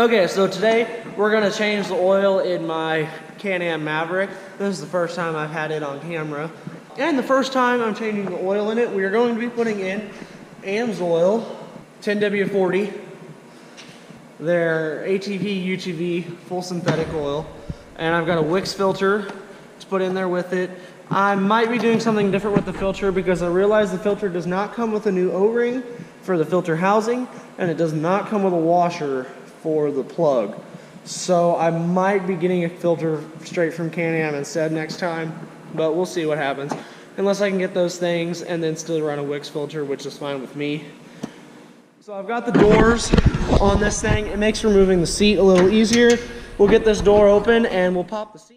Okay, so today we're gonna change the oil in my Can-Am Maverick. This is the first time I've had it on camera. And the first time I'm changing the oil in it, we are going to be putting in Amsoil 10W40. Their ATV, UTV, full synthetic oil. And I've got a Wix filter to put in there with it. I might be doing something different with the filter because I realize the filter does not come with a new O-ring for the filter housing, and it does not come with a washer for the plug. So I might be getting a filter straight from Can-Am instead next time, but we'll see what happens. Unless I can get those things and then still run a Wix filter, which is fine with me. So I've got the doors on this thing. It makes removing the seat a little easier. We'll get this door open and we'll pop the seat out.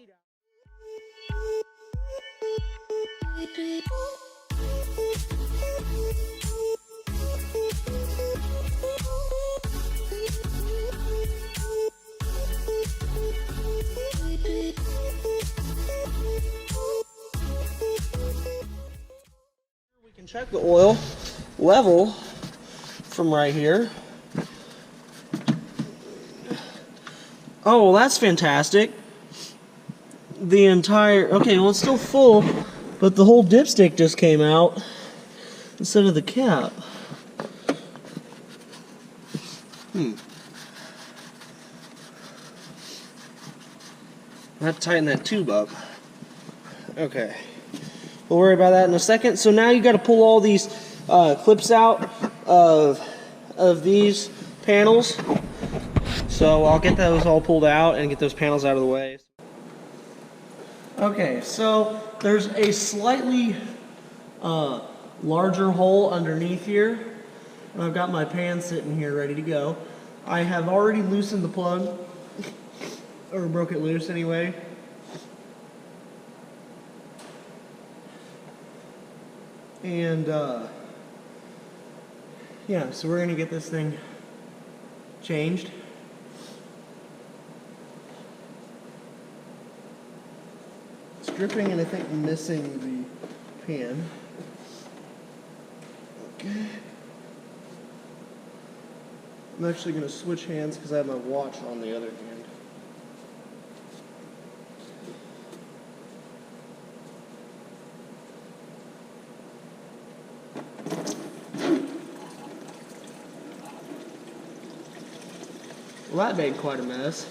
We can check the oil level from right here. Oh, well, that's fantastic. The entire, okay, well, it's still full, but the whole dipstick just came out instead of the cap. I have to tighten that tube up. Okay. We'll worry about that in a second. So now you got to pull all these clips out of these panels. So I'll get those all pulled out and get those panels out of the way. Okay, so there's a slightly larger hole underneath here. And I've got my pan sitting here ready to go. I have already loosened the plug, or broke it loose anyway. And yeah, so we're gonna get this thing changed. It's dripping and I think missing the pan. Okay. I'm actually gonna switch hands because I have my watch on the other hand. Well, that made quite a mess.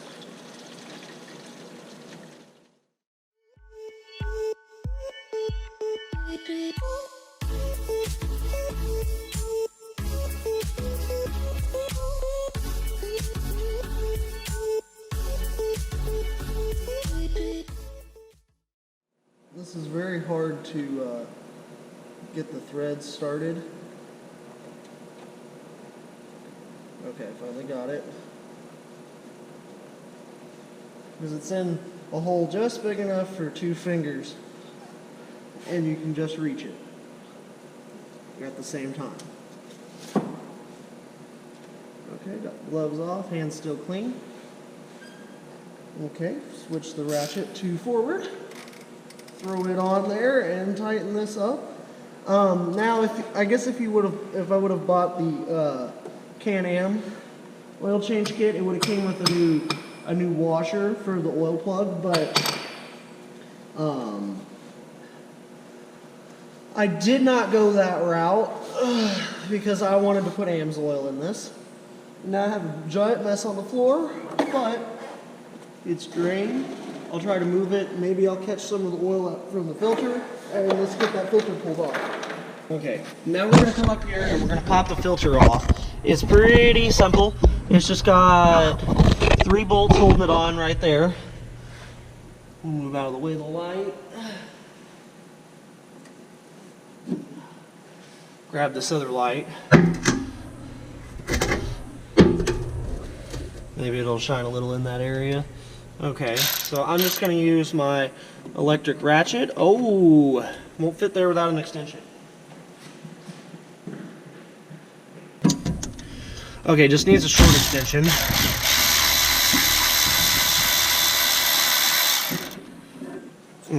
This is very hard to get the threads started. Okay, finally got it. Because it's in a hole just big enough for 2 fingers, and you can just reach it at the same time. Okay, got gloves off, hands still clean. Okay, switch the ratchet to forward. Throw it on there and tighten this up. Now, if I would have bought the Can-Am oil change kit, it would have came with a new washer for the oil plug, but I did not go that route because I wanted to put Amsoil in this. Now I have a giant mess on the floor, but it's drained. I'll try to move it. Maybe I'll catch some of the oil out from the filter, and let's get that filter pulled off. Okay, now we're going to come up here and we're going to pop the filter off. It's pretty simple. It's just got 3 bolts holding it on right there. Move out of the way of the light. Grab this other light. Maybe it'll shine a little in that area. Okay, so I'm just going to use my electric ratchet. Oh, won't fit there without an extension. Okay, just needs a short extension.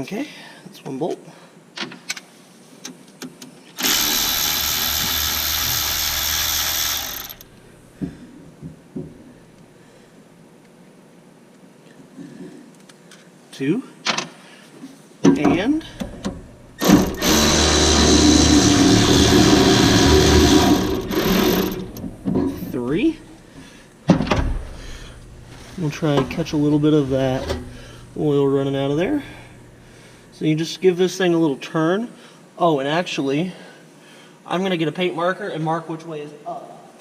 Okay, that's 1 bolt. 2, and 3. We'll try and catch a little bit of that oil running out of there. So you just give this thing a little turn. Oh, and actually, I'm going to get a paint marker and mark which way is up.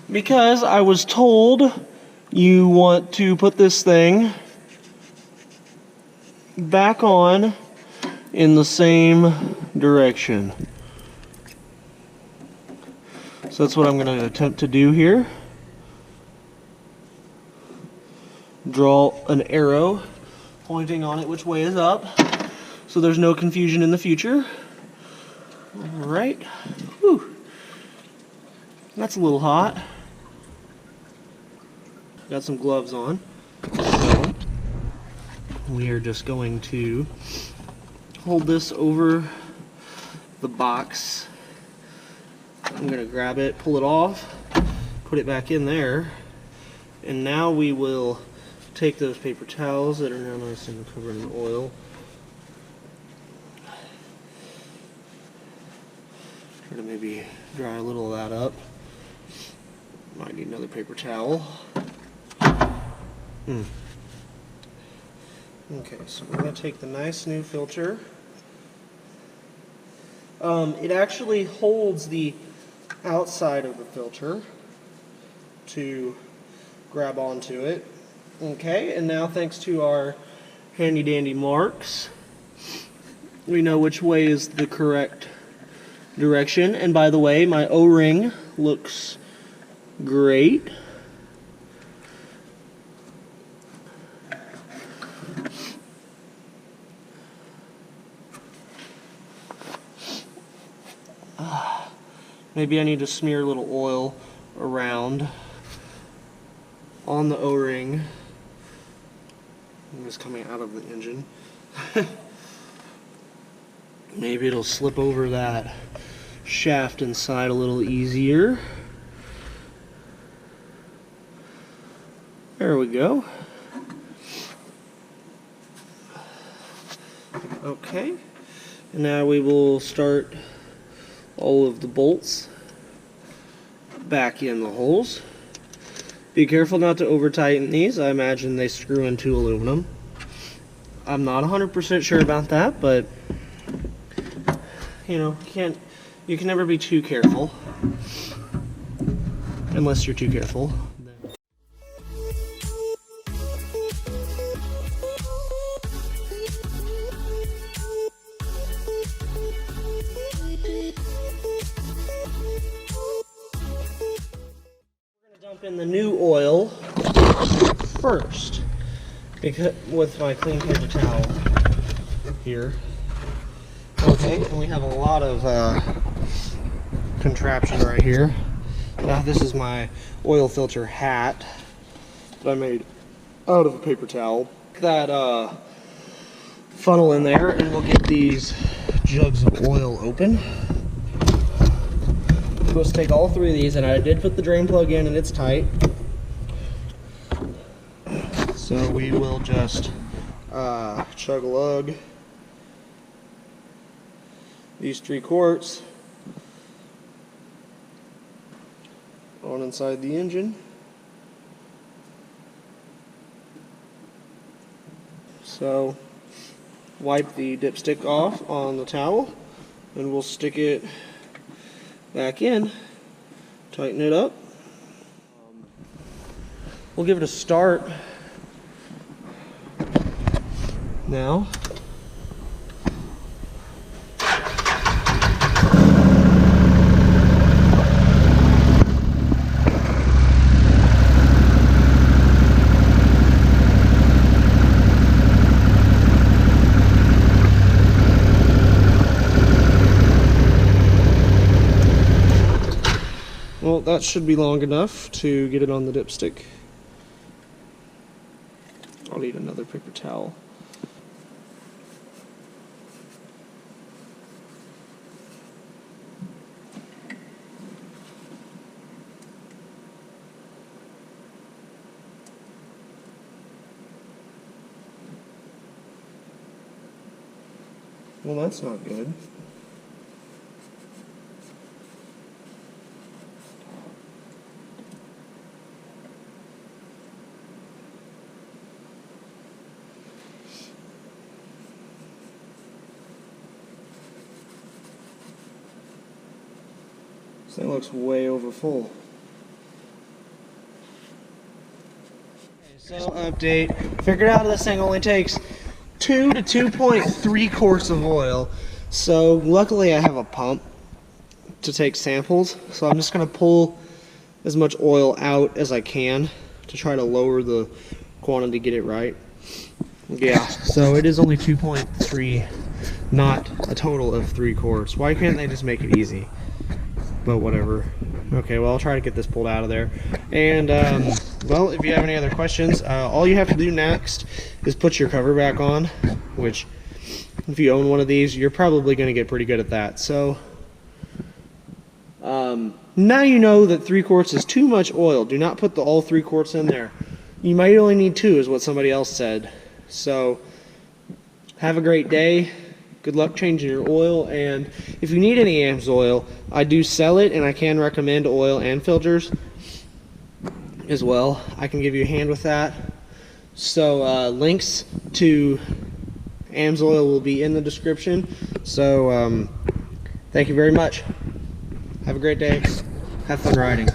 Because I was told you want to put this thing back on in the same direction. So that's what I'm going to attempt to do here. Draw an arrow pointing on it which way is up, so there's no confusion in the future. Alright. Whew. That's a little hot. Got some gloves on. So we are just going to hold this over the box. I'm going to grab it, pull it off, put it back in there, and now we will take those paper towels that are now nice and covered in oil. Try to maybe dry a little of that up. Might need another paper towel. Okay, so we're going to take the nice new filter. It actually holds the outside of the filter to grab onto it. Okay, and now thanks to our handy dandy marks, we know which way is the correct direction. And by the way, my O-ring looks great. Maybe I need to smear a little oil around on the O-ring. It's coming out of the engine. Maybe it'll slip over that shaft inside a little easier. There we go. Okay, and now we will start all of the bolts back in the holes. Be careful not to over tighten these. I imagine they screw into aluminum. I'm not 100% sure about that, but you know, you can never be too careful. Unless you're too careful. Dump in the new oil first, because with my clean paper towel here. Okay, and we have a lot of contraption right here. Now this is my oil filter hat that I made out of a paper towel. That funnel in there, and we'll get these jugs of oil open. Let's take all 3 of these, and I did put the drain plug in and it's tight. So we will just chug a lug these 3 quarts on inside the engine. So wipe the dipstick off on the towel, and we'll stick it back in, tighten it up. We'll give it a start now. Well, that should be long enough to get it on the dipstick. I'll need another paper towel. Well, that's not good. This thing looks way over full. So update, figured out this thing only takes 2 to 2.3 quarts of oil. So luckily I have a pump to take samples. So I'm just gonna pull as much oil out as I can to try to lower the quantity, get it right. Yeah, so it is only 2.3, not a total of 3 quarts. Why can't they just make it easy? But whatever. Okay, well, I'll try to get this pulled out of there. And, well, if you have any other questions, all you have to do next is put your cover back on, which, if you own one of these, you're probably going to get pretty good at that. So, now you know that 3 quarts is too much oil. Do not put all 3 quarts in there. You might only need 2, is what somebody else said. So, have a great day. Good luck changing your oil, and if you need any Amsoil, I do sell it, and I can recommend oil and filters as well. I can give you a hand with that. So links to Amsoil will be in the description. So thank you very much. Have a great day. Have fun riding.